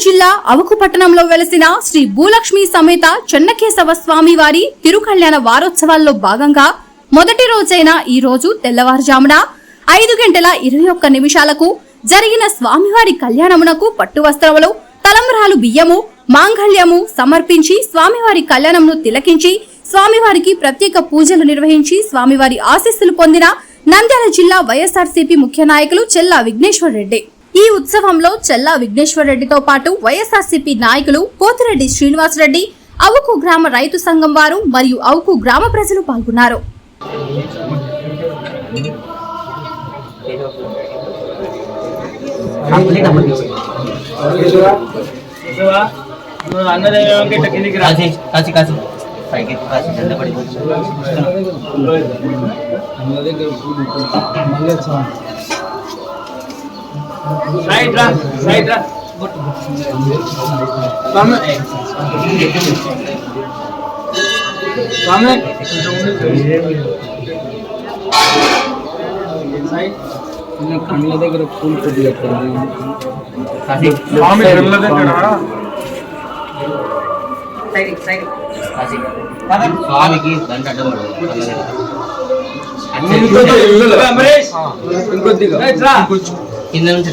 జిల్లా అవుకు పట్టణంలో వెలసిన శ్రీ భూలక్ష్మి సమేత చెన్నకేశవ స్వామి వారి తిరుకళ్యాణ వారోత్సవాల్లో భాగంగా మొదటి రోజైన ఈ రోజు తెల్లవారుజామున 5:21 జరిగిన స్వామివారి కళ్యాణమునకు పట్టు వస్త్రములు, తలంబ్రాలు బియ్యము, మాంగళ్యము సమర్పించి స్వామివారి కళ్యాణమును తిలకించి స్వామివారికి ప్రత్యేక పూజలు నిర్వహించి స్వామివారి ఆశీస్సులు పొందిన నంద్యాల జిల్లా వైఎస్ఆర్సీపీ ముఖ్య నాయకులు చెల్లా విఘ్నేశ్వర్ రెడ్డి. ఈ ఉత్సవంలో చెల్లా విఘ్నేశ్వర్ రెడ్డితో పాటు వైఎస్ఆర్సీపీ నాయకులు పోతిరెడ్డి శ్రీనివాస్ రెడ్డి, అవుకు గ్రామ రైతు సంఘం వారు మరియు అవుకు గ్రామ ప్రజలు పాల్గొన్నారు. కళ్ళ దగ్గర పూలు కొద్దిగా స్వామికి కింద నుంచి